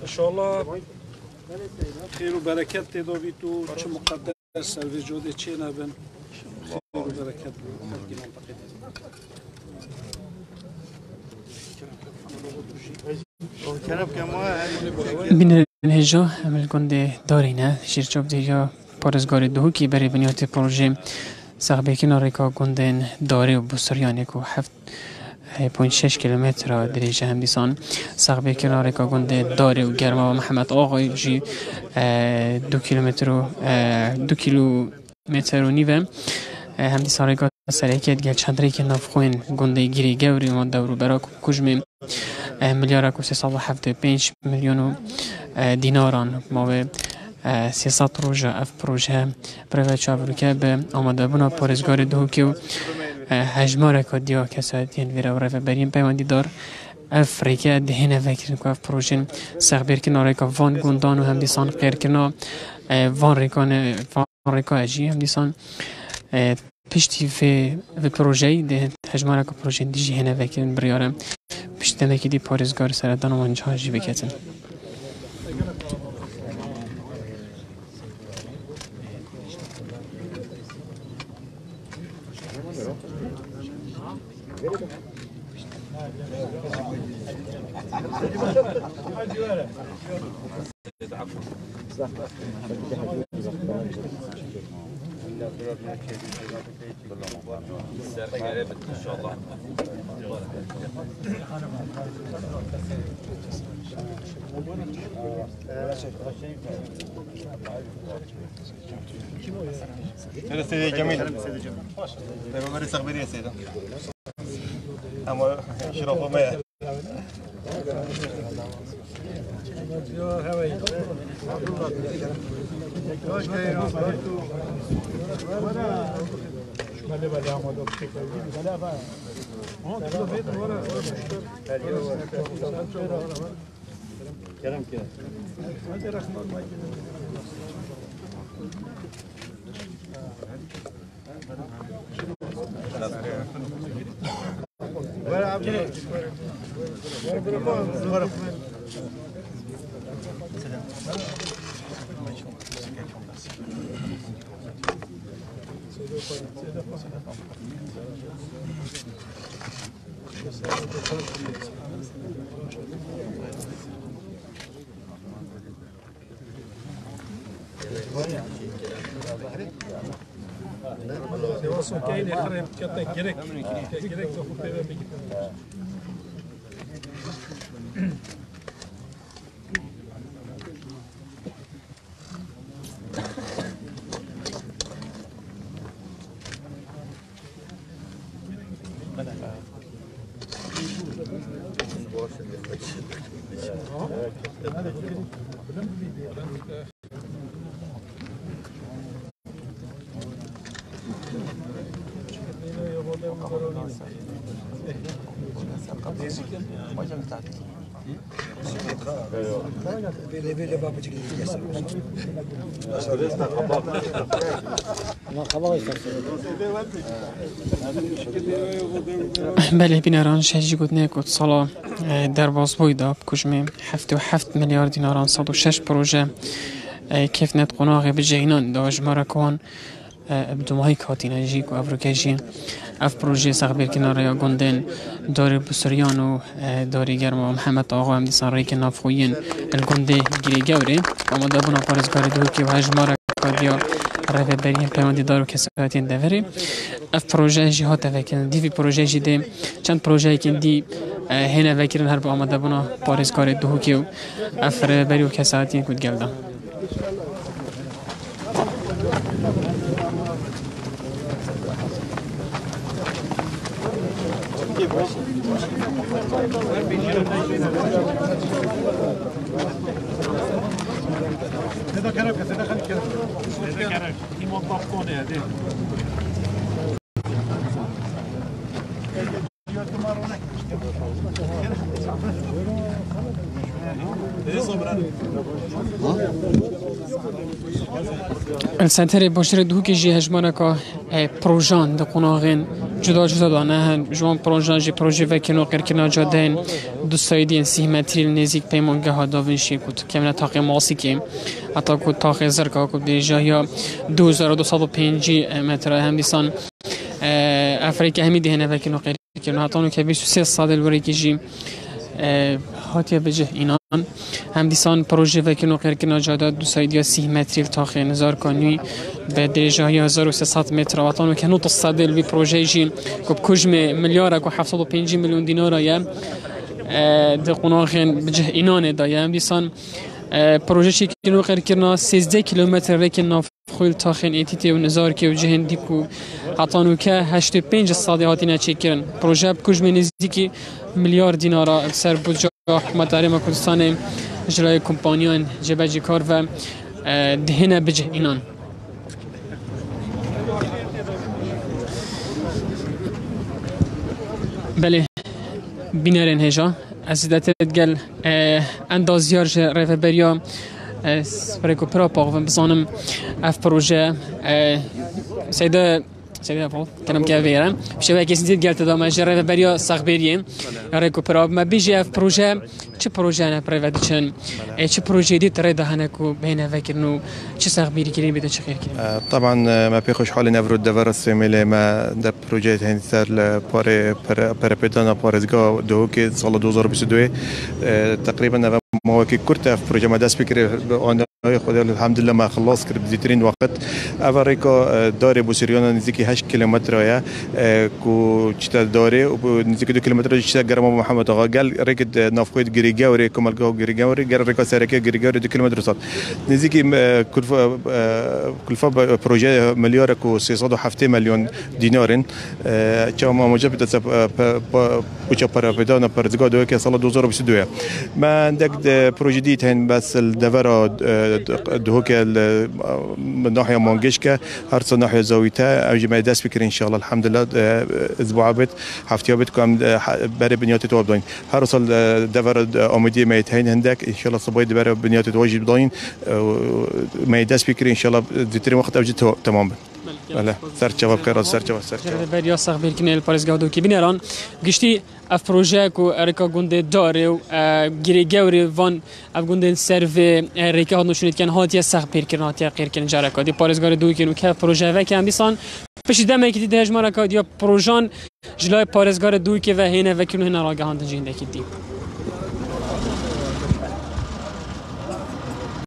ان شاء الله خير وبركات تدوبيتو تش مقدس سلفي جودي تشي نابن خير وبركات بین هجا عمل کنده دارینه شیرچوب دیگه پارزگاری دو کی برای بنیاد پروژه ساخته کنار که گندن داره و بسریانی که 7.6 کیلومتر دریجه هم دیسان ساخته کنار که گنده داره و گرما و محمد آقای جی 2 کیلومتر و نیوه هم دیسان ریکا سریکت گل چندری که نفخوین گنده گیری گوری و دورو برای کجمه ملیارد و 375 میلیون دیناران ما 300 روزه اف پروژه برای چابروکه به آماده بنا پارزگار دو که هجمار کدیا کساتین ویرا و رفت بریم پیوندی دار افریقا دهنه فکر که پروژه سخبیر کناره که وان گندان و هم دیسان غیر کنا وان ریکا اجی هم دیسان پشتی و پروژه ده هجمار که پروژه دیجی هنه فکر بریاره پشتی که دی پارزگار سردان و انجا جی بکتن سيدي جميل طيب ما نستقبل يا سيدي اما شرفوا معي كلام كده ولا عبد الله Devasso كاين اخر كيعطيك كريك تاخذ فيها بيك بله بینران شجی گودنه کد سالا در باز بویدا بکشمه 7 میلیارد دیناران 106 پروژه کیف نت قناغ به جینان داج مارکوان بدمای کاتینا جی کو افریقایی اف پروژه سخبیر کناریا گندن داری بسریان و داری گرم محمد آقا هم دیسان ری که نافخوین الگنده گیری گوری اما دابونا پارزگاری دو که و هجمارا کادیا رفت بریم پیماندی دارو کساتین دوری اف پروژه جی ها تفکرن دیوی پروژه جی ده چند پروژه که دی هنه وکرن هر با اما دابونا پارزگاری دو که اف بریو کساتین کد گلدن السنتر باشر دو که جی هجمانه که پروژان دقناغین جدا جدا دانه هن جوان پروژان جی پروژه وکینو قرکنا جادین دو سایدین 30 متری نزدیک پیمانگه ها داوین شیکوت که من تاقی ماسی که حتی که تاقی زرکا که دیجا یا 2205 متر هم دیسان افریقا همی دهنه وکینو قرکنا حتی که 23 سال الوری که جی هاتیه بجه اینان هم دیسان پروژه وکینو قرکنا جاده دو سایدیا 30 متری تاقی نزار کنی به درجه 1300 متر وطن که نوت الصادل بی پروژه جی که بکجم ملیار و 750 میلیون دینار یا دقناخین بجه اینان دایم هم دیسان پروژه چی که نو قرکنا 13 کیلومتر رکن ناف خویل تاخین ایتیتی و نزار که و جهن دیکو حتانو که 85 سالی هاتی نچه کرن پروژه بکجم نزدیکی میلیارد دینار سر بودجه حکومت ارم کردستان جلای کمپانیان جبجی کار و دهنه بجه اینان بله بینرین هجا از دتت گل اندازیار رفت بریا سپریکو پرا پاقوم بزانم اف پروژه سیده افضل كلام كبير شباب كيسنتي قالت هذا ما جرى بريا صغبيرين ريكو برا ما بيجي اف بروجي چه بروجي انا برايفاتشن چه بروجي دي تريد هناكو بين فكرنو چه صغبيري كريم بده خير كريم طبعا ما بيخش حالي نفرو دفرس ميلي ما ده بروجي هين سر باري بارابيتانا بارزغا دو كي سال 2022 تقريبا ما كي كرت في بروجي ما داس فكري انا خدا الحمد لله ما خلص كرت بزيترين وقت افريكا داري بوسيريون نزيكي 8 كيلومتر يا كو تشتا داري ونزيكي 2 كيلومتر تشتا غرام محمد اغا قال ريكد نافقيت غريغاوري كمالغو غريغاوري قال ريكا سركي غريغاوري 2 كيلومتر صار نزيكي كلفا بروجي مليار كو 607 مليون دينار تشاما موجب تسب بوچا بارابيدانا بارزغا دو كي سال 2022 ما عندك بروجي ديت هين بس الدفرا دهوك من ناحيه مانجشكا هرت ناحيه زاويتا او جماعه داس فكر ان شاء الله الحمد لله اسبوع بيت هفتيا بتكم بري بنيات توبدين هرسل دفر امدي ميتين عندك ان شاء الله صبيد بري بنيات توجد بدين ما داس فكر ان شاء الله ديتري وقت اوجد تماما لا سر جواب كرا سر جواب بريا صاحب الكنيل باريس غاودو كي بنيران گشتي اف بروجه کو اريكا گونده داره و گيري گوري وان اف گونده سيرف اريكا هنو شنيت كان هاتي صاحب بيركن هاتي غير كان جاركا دي باريس غار دو كينو كاف بروجه و كان بيسان باش دما كي دي هجماركا دي بروجان جلاي باريس غار دو كي و هنا و كينو هنا راگهاند جين دكي دي